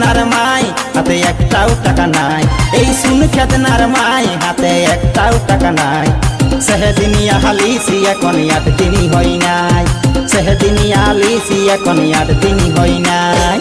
নার মাই হাতে একটাও টাকা নাই, এই শুন খেত নার মাই হাতে একটাও টাকা নাই। সেদিনিয়া হালিসি এখন 8 দিনই হয় নাই, সেদিনিয়া হালিসি এখন 8 দিনই হয় নাই।